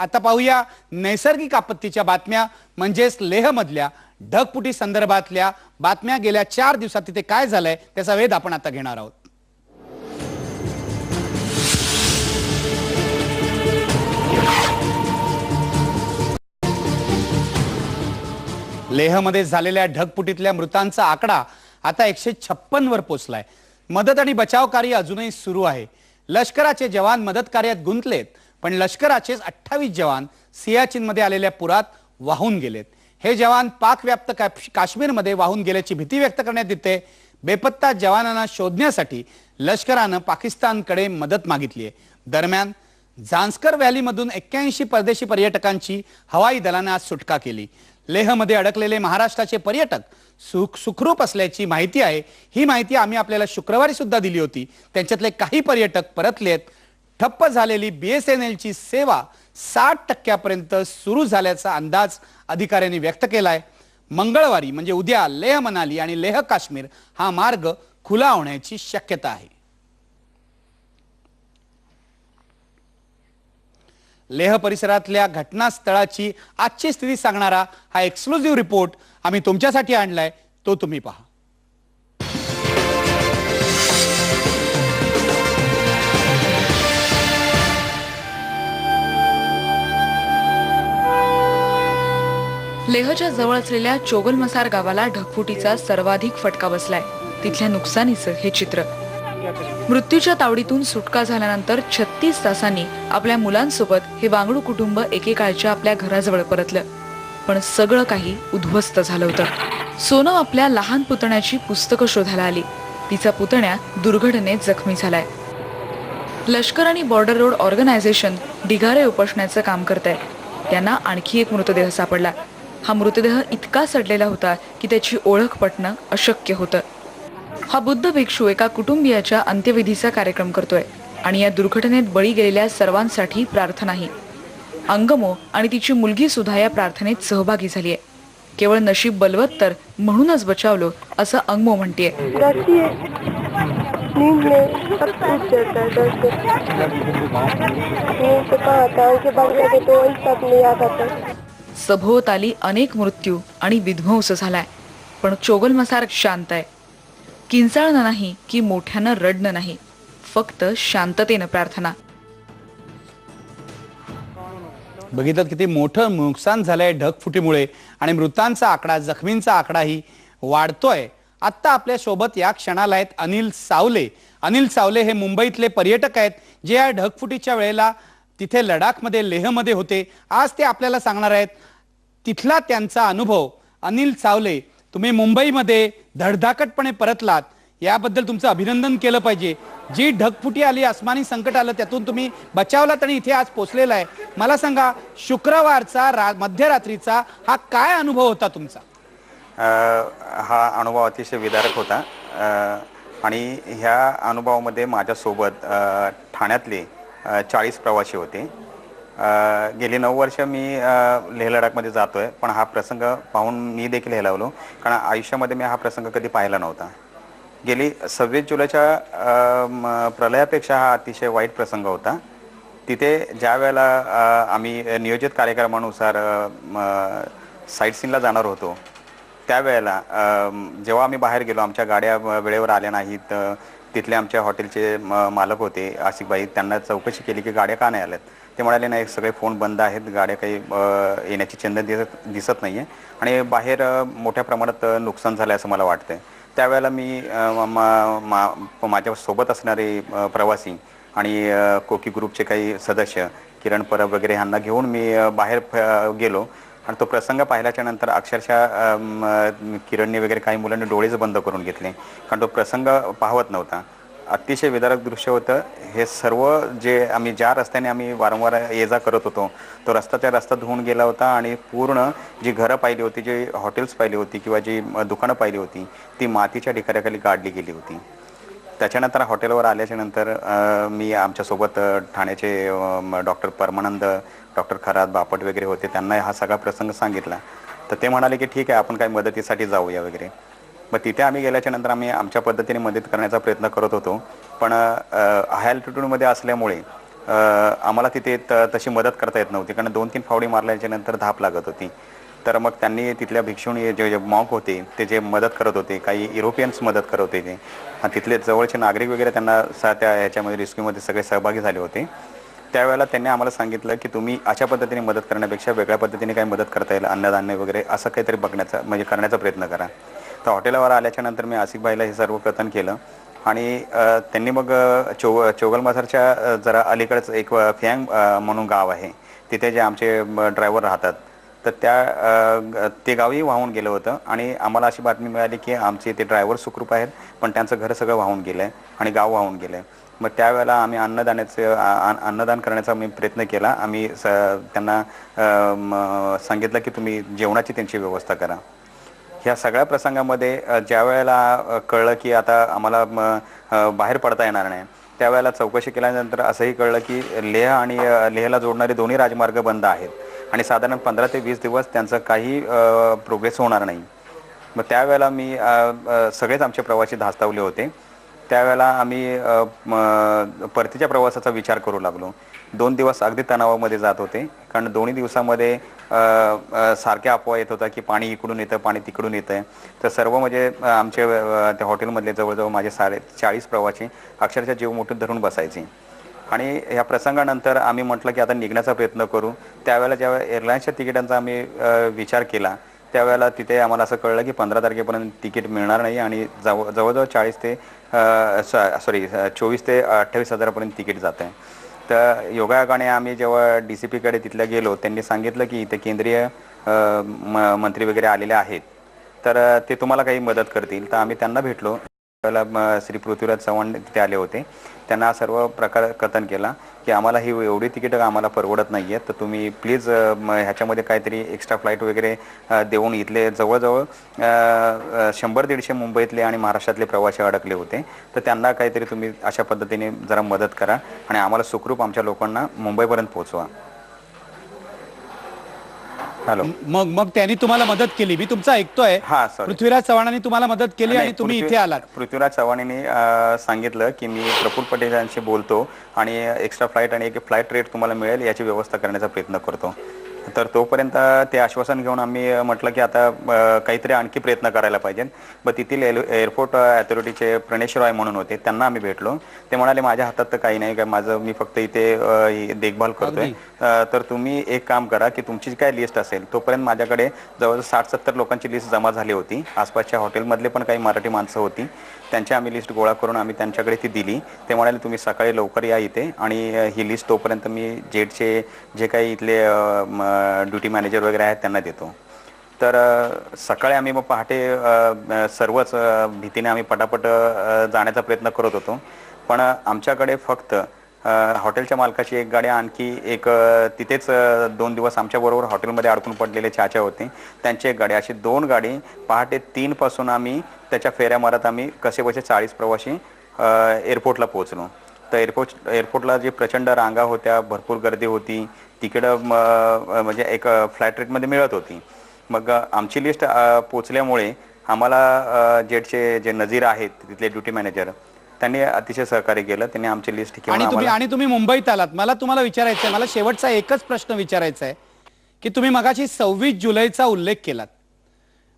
आता पाहूया नैसर्गिक आपत्तीच्या बातम्या, म्हणजेच लेहमधल्या ढगफुटी संदर्भातल्या बातम्या। गेल्या 4 दिवसात तिथे काय झालंय त्याचा वेध आपण आता घेणार आहोत। लेहमध्ये झालेल्या ढगफुटीतल्या मृतांचा आकडा आता 156 वर पोहोचलाय। मदत आणि बचाव कार्य अजूनही सुरू आहे। लष्कराचे जवान मदत कार्यात गुंतलेत, पण लष्कराचेच 28 जवान सियाचीनमध्ये आलेल्या पुरात वाहून गेलेत। हे जवान पाकव्याप्त काश्मीरमध्ये वाहून गेल्याची भीती व्यक्त करण्यात येते। बेपत्ता जवानांना शोधण्यासाठी लष्कराने पाकिस्तानकडे मदत मागितली आहे। दरम्यान झांस्कर व्हॅलीमधून 81 परदेशी पर्यटकांची हवाई दलाने आज सुटका केली। लेहमध्ये अडकलेले महाराष्ट्राचे पर्यटक सुखरूप असल्याची माहिती आहे। ही माहिती आम्ही आपल्याला शुक्रवारी सुद्धा दिली होती। त्यांच्यातले काही पर्यटक परतलेत। ठप्प झालेली बीएसएनएलची सेवा 60% पर्यंत सुरू झाल्याचा अंदाज अधिकाऱ्यांनी व्यक्त केलाय। मंगळवारी म्हणजे उद्या लेह मनाली आणि लेह काश्मीर हा मार्ग खुला होण्याची शक्यता आहे। लेह परिसरातल्या घटनास्थळाची आजची स्थिती सांगणारा हा एक्सक्लुझिव्ह रिपोर्ट आम्ही तुमच्यासाठी आणलाय, तो तुम्ही पहा। लेहच्या जवळ असलेल्या चोगलमसार गावाला ढगफुटीचा सर्वाधिक फटका बसलाय। तिथल्या नुकसानीचं हे चित्र। मृत्यूच्या तावडीतून सुटका झाल्यानंतर 36 तासांनी आपल्या मुलांसोबत हे वांगडू कुटुंब एकेकाळच्या आपल्या घराजवळ परतलं, पण सगळं काही उद्ध्वस्त झालं होतं। सोनम आपल्या लहान पुतण्याची पुस्तकं शोधायला आली। तिचा पुतण्या दुर्घटनेत जखमी झालाय। लष्कर आणि बॉर्डर रोड ऑर्गनायझेशन ढिगारे उपोषणाचं काम करतंय। त्यांना आणखी एक मृतदेह सापडला। हा मृतदेह इतका सडलेला होता की त्याची ओळख पटणं अशक्य होतं। हा बुद्ध भिक्षू एका कुटुंबियाच्या अंत्यविधीचा कार्यक्रम करतोय आणि या दुर्घटनेत बळी गेलेल्या सर्वांसाठी प्रार्थनाही। अंगमो आणि तिची मुलगी सुद्धा या प्रार्थनेत सहभागी झालीय। केवळ नशीब बलवत तर म्हणूनच बचावलो असं अंगमो म्हणतेय। सभोवताली अनेक मृत्यू आणि विध्वंस झालाय, पण चोगलमसार शांत आहे। किंचाळणं नाही की मोठ्यानं रडणं नाही, फक्त शांततेनं प्रार्थना। बघितलं किती मोठं नुकसान झालंय ढगफुटीमुळे आणि मृतांचा आकडा, जखमींचा आकडाही वाढतोय। आता आपल्या सोबत या क्षणाला आहेत अनिल सावले। अनिल सावले हे मुंबईतले पर्यटक आहेत, जे या ढगफुटीच्या वेळेला तिथे लडाखमध्ये लेहमध्ये होते। आज ते आपल्याला सांगणार आहेत तिथला त्यांचा अनुभव। अनिल सावले, तुम्ही मुंबईमध्ये धडधाकटपणे परतलात, याबद्दल तुमचं अभिनंदन केलं पाहिजे। जी ढगफुटी आली, आसमानी संकट आलं, त्यातून तुम्ही बचावलात आणि इथे आज पोहोचलेला आहे। मला सांगा, शुक्रवारचा मध्यरात्रीचा हा काय अनुभव होता तुमचा? हा अनुभव अतिशय विदारक होता आणि ह्या अनुभवामध्ये माझ्यासोबत ठाण्यातले 40 प्रवासी होते। गेली 9 वर्ष मी लेह लडाखमध्ये जातोय, पण हा प्रसंग पाहून मी देखील हेलावलो, कारण आयुष्यामध्ये मी हा प्रसंग कधी पाहिला नव्हता। गेली 26 जुलैच्या प्रलयापेक्षा हा अतिशय वाईट प्रसंग होता। तिथे ज्या वेळेला आम्ही नियोजित कार्यक्रमानुसार साईट सीनला जाणार होतो, त्यावेळेला जेव्हा आम्ही बाहेर गेलो, आमच्या गाड्या वेळेवर आल्या नाहीत। तिथले आमच्या हॉटेलचे मालक होते आसिफबाई, त्यांना चौकशी केली की गाड्या का नाही आल्यात। ते म्हणाले नाही, सगळे फोन बंद आहेत, गाड्या काही येण्याची चिन्ह दिसत नाही आहे आणि बाहेर मोठ्या प्रमाणात नुकसान झालं असं मला वाटतंय। त्यावेळेला मी माझ्यासोबत असणारे प्रवासी आणि कोकी ग्रुपचे काही सदस्य, किरण परब वगैरे यांना घेऊन मी बाहेर गेलो आणि तो प्रसंग पाहिल्याच्या नंतर अक्षरशः किरणने वगैरे काही मुलांनी डोळेच बंद करून घेतले, कारण तो प्रसंग पाहवत नव्हता। अतिशय विदारक दृश्य होतं हे सर्व। जे आम्ही ज्या रस्त्याने आम्ही वारंवार ये जा करत होतो, तो रस्ता धुवून गेला होता आणि पूर्ण जी घरं पाहिली होती, जी हॉटेल्स पाहिली होती किंवा जी दुकानं पाहिली होती, ती मातीच्या ढिगाऱ्याखाली गाडली गेली होती। त्याच्यानंतर हॉटेलवर आल्याच्या नंतर मी आमच्यासोबत ठाण्याचे डॉक्टर परमानंद, डॉक्टर खरात, बापट वगैरे होते, त्यांना हा सगळा प्रसंग सांगितला। तर ते म्हणाले की ठीक आहे, आपण काही मदतीसाठी जाऊया वगैरे। मग तिथे आम्ही गेल्याच्या नंतर आम्ही आमच्या पद्धतीने मदत करण्याचा प्रयत्न करत होतो, पण हाय अल्टिट्यूडमध्ये असल्यामुळे आम्हाला तिथे तशी मदत करता येत नव्हती, कारण 2-3 फावडी मारल्याच्या नंतर धाप लागत होती. तर मग त्यांनी तिथल्या भिक्षुणी जे मॉन्क होते ते जे मदत करत होते, काही युरोपियन्स मदत करत होते ते, आणि तिथले जवळचे नागरिक वगैरे त्यांना त्या ह्याच्यामध्ये रेस्क्यूमध्ये सगळे सहभागी झाले होते. त्यावेळेला त्यांनी आम्हाला सांगितलं की तुम्ही अशा पद्धतीने मदत करण्यापेक्षा वेगळ्या पद्धतीने काही मदत करता येईल, अन्नधान्य वगैरे असं काहीतरी बघण्याचा म्हणजे करण्याचा प्रयत्न करा. तर हॉटेलवर आल्याच्या नंतर मी आसिफ भाईला हे सर्व कथन केलं, आणि त्यांनी मग चोगलमसारच्या जरा अलीकडेच एक फ्यांग म्हणून गाव आहे, तिथे जे आमचे ड्रायव्हर राहतात, तर ते गावही वाहून गेलं होतं. आणि आम्हाला अशी बातमी मिळाली की आमचे ते ड्रायव्हर सुखरूप आहेत, पण त्यांचं घर सगळं वाहून गेलं आहे आणि गाव वाहून गेलं आहे. मग त्यावेळेला आम्ही अन्नदान करण्याचा मी प्रयत्न केला. आम्ही त्यांना सांगितलं की तुम्ही जेवणाची त्यांची व्यवस्था करा. ह्या सगळ्या प्रसंगामध्ये ज्या वेळेला कळलं की आता आम्हाला बाहेर पडता येणार नाही, त्यावेळेला चौकशी केल्यानंतर असंही कळलं की लेह आणि लेहला जोडणारे दोन्ही राजमार्ग बंद आहेत आणि साधारण 15 ते 20 दिवस त्यांचं काही प्रोग्रेस होणार नाही. मग त्यावेळेला मी सगळेच आमचे प्रवासी धास्तावले होते. त्यावेळेला आम्ही परतीच्या प्रवासाचा विचार करू लागलो. 2 दिवस अगदी तणावामध्ये जात होते, कारण दोन्ही दिवसामध्ये सारख्या अफवा येत होता की पाणी इकडून येतं, पाणी तिकडून येतं आहे. तर सर्व म्हणजे आमचे त्या हॉटेलमधले जवळजवळ माझे 40 प्रवासी अक्षरशः जीव मुठीत धरून बसायचे. आणि ह्या प्रसंगानंतर आम्ही म्हटलं की आता निघण्याचा प्रयत्न करू. त्यावेळेला जेव्हा एअरलाईन्सच्या तिकिटांचा आम्ही विचार केला, त्यावेळेला तिथे आम्हाला असं कळलं की 15 तारखेपर्यंत तिकीट मिळणार नाही आणि जवळजवळ 24 ते 28 हजारापर्यंत तिकीट जातं आहे. तर योगायोगाने आम्ही जेव्हा DCPकडे तिथल्या गेलो, त्यांनी सांगितलं की इथे केंद्रीय मंत्री वगैरे आलेले आहेत, तर ते तुम्हाला काही मदत करतील. तर आम्ही त्यांना भेटलो. त्यावेळेला श्री पृथ्वीराज चव्हाण तिथे आले होते. त्यांना सर्व प्रकार कथन केला की आम्हाला ही एवढी तिकीटं आम्हाला परवडत नाही आहेत, तर तुम्ही प्लीज ह्याच्यामध्ये काहीतरी एक्स्ट्रा फ्लाईट वगैरे देऊन इथले जवळजवळ 100-150 मुंबईतले आणि महाराष्ट्रातले प्रवासी अडकले होते, तर त्यांना काहीतरी तुम्ही अशा पद्धतीने जरा मदत करा आणि आम्हाला सुखरूप आमच्या लोकांना मुंबईपर्यंत पोहोचवा. हॅलो. मग त्यांनी तुम्हाला मदत केली, मी तुमचं ऐकतोय. हा, सर. पृथ्वीराज चव्हाणांनी तुम्हाला मदत केली आणि तुम्ही इथे आलात. पृथ्वीराज चव्हाणांनी सांगितलं की मी प्रफुल्ल पटेलांशी बोलतो आणि एक्स्ट्रा फ्लाईट आणि एक फ्लाईट रेट तुम्हाला मिळेल याची व्यवस्था करण्याचा प्रयत्न करतो. तर तोपर्यंत ते आश्वासन घेऊन आम्ही म्हटलं की आता काहीतरी आणखी प्रयत्न करायला पाहिजे. मग तेथील एअरपोर्ट अथॉरिटीचे प्रणेश रॉय म्हणून होते, त्यांना आम्ही भेटलो. ते म्हणाले माझ्या हातात तर काही नाही, माझं मी फक्त इथे देखभाल करतोय, तर तुम्ही एक काम करा की तुमची काय लिस्ट असेल, तोपर्यंत माझ्याकडे जवळजवळ 60-70 लोकांची लिस्ट जमा झाली होती. आसपासच्या हॉटेलमधले पण काही मराठी माणसं होती, त्यांची आम्ही लिस्ट गोळा करून आम्ही त्यांच्याकडे ती दिली. ते म्हणाले तुम्ही सकाळी लवकर या इथे आणि ही लिस्ट तोपर्यंत मी जेटचे जे काही इथले ड्युटी मॅनेजर वगैरे आहेत त्यांना देतो. तर सकाळी आम्ही मग पहाटे सर्वच भीतीने आम्ही पटापट जाण्याचा प्रयत्न करत होतो. पण आमच्याकडे फक्त हॉटेलच्या मालकाची एक गाडी, आणखी एक तिथेच 2 दिवस आमच्याबरोबर हॉटेलमध्ये अडकून पडलेले चाचा होते, त्यांची एक गाडी, अशी 2 गाडी पहाटे 3 पासून आम्ही त्याच्या फेऱ्या मारत आम्ही कसेबसे 40 प्रवासी एअरपोर्टला पोहोचलो. तर एअरपोर्टला जी प्रचंड रांगा होत्या, भरपूर गर्दी होती, तिकडं म्हणजे एक फ्लाईट रेटमध्ये मिळत होती. मग आमची लिस्ट पोचल्यामुळे आम्हाला जेटचे जे नजीर आहेत तिथले ड्युटी मॅनेजर, त्यांनी अतिशय सहकार्य केलं. त्यांनी आमची लिस्ट घेऊन आणि तुम्ही मुंबईत आलात. मला तुम्हाला विचारायचं आहे, मला शेवटचा एकच प्रश्न विचारायचा आहे की तुम्ही मगाशी 26 जुलैचा उल्लेख केलात.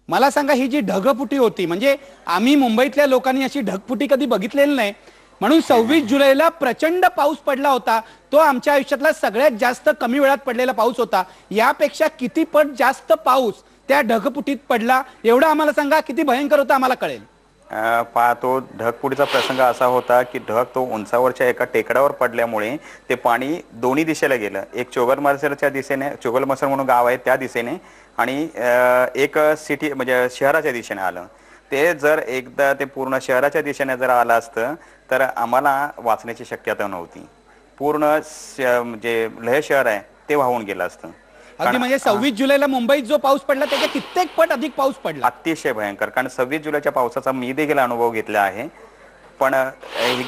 मला सांगा, ही जी ढगफुटी होती, म्हणजे आम्ही मुंबईतल्या लोकांनी अशी ढगफुटी कधी बघितलेली नाही, म्हणून 26 जुलैला प्रचंड पाऊस पडला होता. तो आमच्या आयुष्यातला सगळ्यात जास्त कमी वेळात पडलेला पाऊस होता. यापेक्षा किती पट जास्त पाऊस त्या ढगफुटीत पडला, एवढं आम्हाला सांगा. किती भयंकर होता आम्हाला कळेल. तो ढगफुटीचा प्रसंग असा होता की ढग तो उंचावरच्या एका टेकडावर पडल्यामुळे ते पाणी दोन्ही दिशेला गेलं. एक चोगलमसरच्या दिशेने, चोगलमसर म्हणून गाव आहे त्या दिशेने, आणि एक सिटी म्हणजे शहराच्या दिशेने आलं. ते जर एकदा ते पूर्ण शहराच्या दिशेने जर आलं असतं तर आम्हाला वाचण्याची शक्यता नव्हती. पूर्ण जे लेह शहर आहे ते वाहून गेलं असतं. अगदी म्हणजे 26 जुलैला मुंबईत जो पाऊस पडला त्याच्या कित्येक पट अधिक पाऊस पडला. अतिशय भयंकर. कारण 26 जुलैच्या पावसाचा मी देखील अनुभव घेतला आहे. पण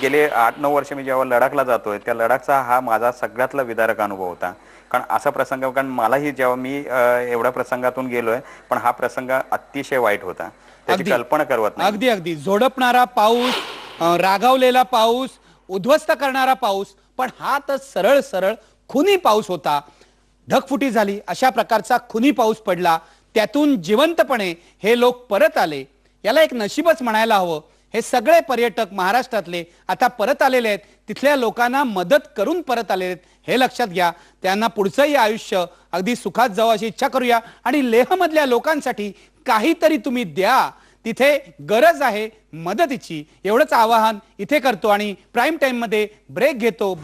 गेले 8-9 वर्ष मी जेव्हा लडाखला जातोय, त्या लडाखचा हा माझा सगळ्यातला विदारक अनुभव होता. कारण असा प्रसंग, कारण मलाही जेव्हा मी एवढ्या प्रसंगातून गेलोय, पण हा प्रसंग अतिशय वाईट होता, त्याची कल्पना करवत नाही. अगदी झोडपणारा पाऊस, रागावलेला पाऊस, उद्ध्वस्त करणारा पाऊस, पण हा तर सरळ सरळ खुनी पाऊस होता. ढगफुटी झाली, अशा प्रकारचा खुनी पाऊस पडला, त्यातून जिवंतपणे हे लोक परत आले. याला एक नशीबच म्हणायला हवं. हे सगळे पर्यटक महाराष्ट्रातले आता परत आलेले आहेत, तिथल्या लोकांना मदत करून परत आलेले आहेत, हे लक्षात घ्या. त्यांना पुढचंही आयुष्य अगदी सुखात जावं अशी इच्छा करूया. आणि लेहमधल्या लोकांसाठी काहीतरी तुम्ही द्या, तिथे गरज आहे मदतीची, एवढंच आवाहन इथे करतो आणि प्राईम टाइम मध्ये ब्रेक घेतो.